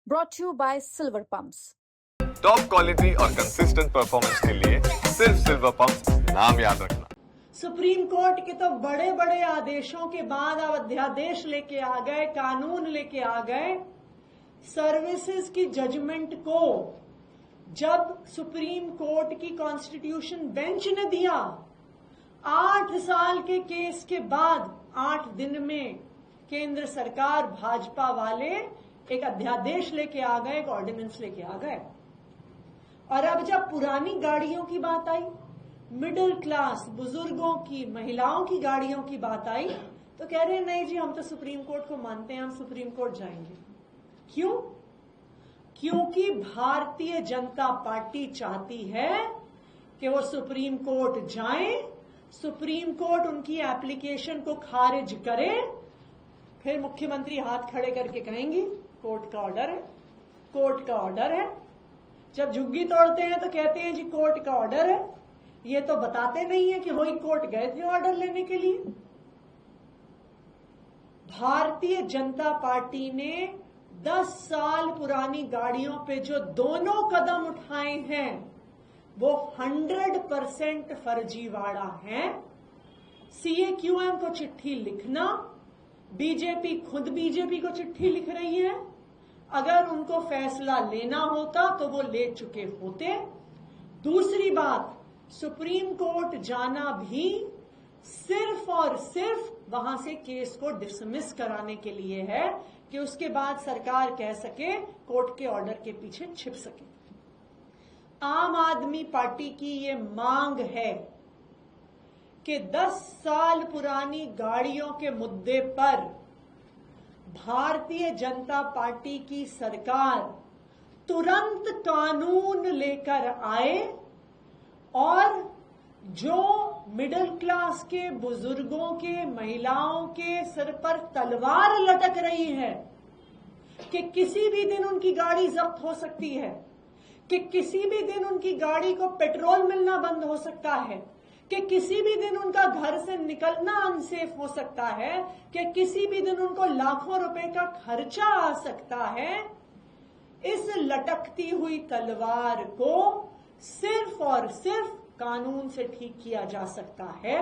brought to you by Silver Pumps. Top quality और consistent performance के लिए सिर्फ सिल्वर पंप्स नाम याद रखना। सुप्रीम कोर्ट के तो बड़े बड़े आदेशों के बाद अब अध्यादेश लेके आ गए, कानून लेके आ गए। सर्विसेज की जजमेंट को जब सुप्रीम कोर्ट की कॉन्स्टिट्यूशन बेंच ने दिया, 8 साल के केस के बाद 8 दिन में केंद्र सरकार भाजपा वाले एक अध्यादेश लेके आ गए, एक ऑर्डिनेंस लेके आ गए। और अब जब पुरानी गाड़ियों की बात आई, मिडिल क्लास बुजुर्गों की, महिलाओं की गाड़ियों की बात आई, तो कह रहे हैं नहीं जी, हम तो सुप्रीम कोर्ट को मानते हैं, हम सुप्रीम कोर्ट जाएंगे। क्यों? क्योंकि भारतीय जनता पार्टी चाहती है कि वो सुप्रीम कोर्ट जाएं, सुप्रीम कोर्ट उनकी एप्लीकेशन को खारिज करे, फिर मुख्यमंत्री हाथ खड़े करके कहेंगी कोर्ट का ऑर्डर है, कोर्ट का ऑर्डर है। जब झुग्गी तोड़ते हैं तो कहते हैं जी कोर्ट का ऑर्डर है, ये तो बताते नहीं है कि वही कोर्ट गए थे ऑर्डर लेने के लिए। भारतीय जनता पार्टी ने 10 साल पुरानी गाड़ियों पे जो दोनों कदम उठाए हैं वो 100% फर्जीवाड़ा है। CAQM को चिट्ठी लिखना, बीजेपी खुद बीजेपी को चिट्ठी लिख रही है। अगर उनको फैसला लेना होता तो वो ले चुके होते। दूसरी बात, सुप्रीम कोर्ट जाना भी सिर्फ और सिर्फ वहां से केस को डिसमिस कराने के लिए है कि उसके बाद सरकार कह सके, कोर्ट के ऑर्डर के पीछे छिप सके। आम आदमी पार्टी की ये मांग है कि 10 साल पुरानी गाड़ियों के मुद्दे पर भारतीय जनता पार्टी की सरकार तुरंत कानून लेकर आए और जो मिडिल क्लास के बुजुर्गों के, महिलाओं के सिर पर तलवार लटक रही है कि किसी भी दिन उनकी गाड़ी जब्त हो सकती है, कि किसी भी दिन उनकी गाड़ी को पेट्रोल मिलना बंद हो सकता है, कि किसी भी दिन उनका घर से निकलना अनसेफ हो सकता है, कि किसी भी दिन उनको लाखों रुपए का खर्चा आ सकता है, इस लटकती हुई तलवार को सिर्फ और सिर्फ कानून से ठीक किया जा सकता है।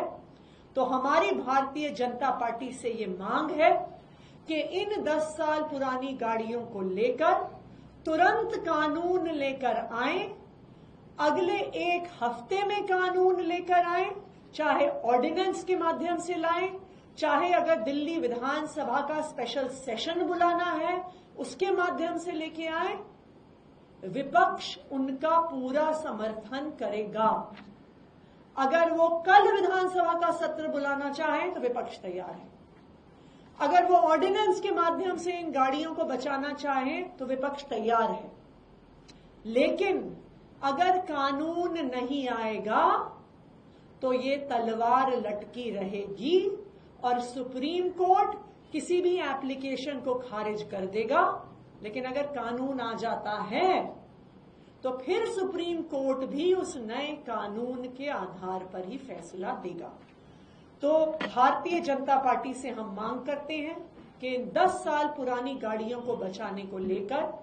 तो हमारी भारतीय जनता पार्टी से ये मांग है कि इन 10 साल पुरानी गाड़ियों को लेकर तुरंत कानून लेकर आए, अगले 1 हफ्ते में कानून लेकर आए, चाहे ऑर्डिनेंस के माध्यम से लाएं, चाहे अगर दिल्ली विधानसभा का स्पेशल सेशन बुलाना है उसके माध्यम से लेके आए। विपक्ष उनका पूरा समर्थन करेगा। अगर वो कल विधानसभा का सत्र बुलाना चाहे तो विपक्ष तैयार है। अगर वो ऑर्डिनेंस के माध्यम से इन गाड़ियों को बचाना चाहे तो विपक्ष तैयार है। लेकिन अगर कानून नहीं आएगा तो ये तलवार लटकी रहेगी और सुप्रीम कोर्ट किसी भी एप्लीकेशन को खारिज कर देगा। लेकिन अगर कानून आ जाता है तो फिर सुप्रीम कोर्ट भी उस नए कानून के आधार पर ही फैसला देगा। तो भारतीय जनता पार्टी से हम मांग करते हैं कि 10 साल पुरानी गाड़ियों को बचाने को लेकर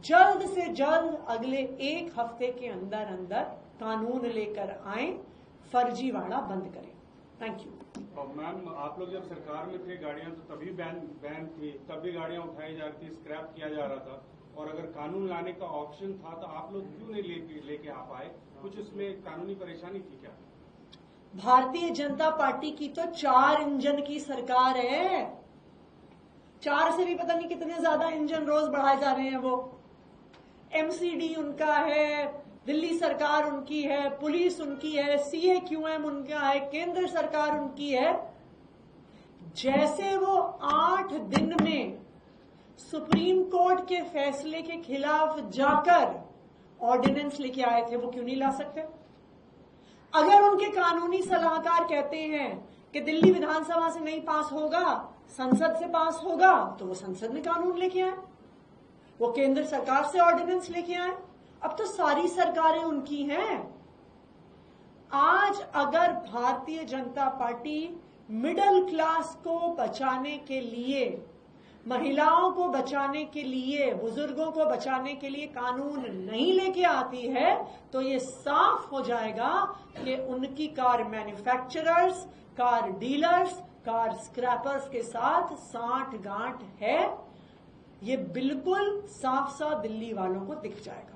जल्द से जल्द अगले 1 हफ्ते के अंदर अंदर कानून लेकर आए, फर्जीवाड़ा बंद करें। Thank you. मैम, आप लोग जब सरकार में थे गाड़ियां तो तभी बैन थी, तभी गाड़ियां उठाई जा रही थी, स्क्रैप किया जा रहा था। और अगर कानून लाने का ऑप्शन था तो आप लोग क्यों नहीं लेके आ पाए? कुछ उसमें कानूनी परेशानी थी क्या? भारतीय जनता पार्टी की तो 4 इंजन की सरकार है। 4 से भी पता नहीं कितने ज्यादा इंजन रोज बढ़ाए जा रहे हैं। वो MCD उनका है, दिल्ली सरकार उनकी है, पुलिस उनकी है, CAQM उनका है, केंद्र सरकार उनकी है। जैसे वो 8 दिन में सुप्रीम कोर्ट के फैसले के खिलाफ जाकर ऑर्डिनेंस लेके आए थे, वो क्यों नहीं ला सकते? अगर उनके कानूनी सलाहकार कहते हैं कि दिल्ली विधानसभा से नहीं पास होगा, संसद से पास होगा, तो वो संसद में कानून लेके आए, वो केंद्र सरकार से ऑर्डिनेंस लेके आए। अब तो सारी सरकारें उनकी हैं। आज अगर Bharatiya Janata party middle class को बचाने के लिए महिलाओं को बचाने के लिए, बुजुर्गों को बचाने के लिए कानून नहीं लेके आती है, तो ये साफ हो जाएगा कि उनकी car manufacturers, car dealers, car scrapers के साथ सांठ गांठ है। ये बिल्कुल साफ साफ दिल्ली वालों को दिख जाएगा।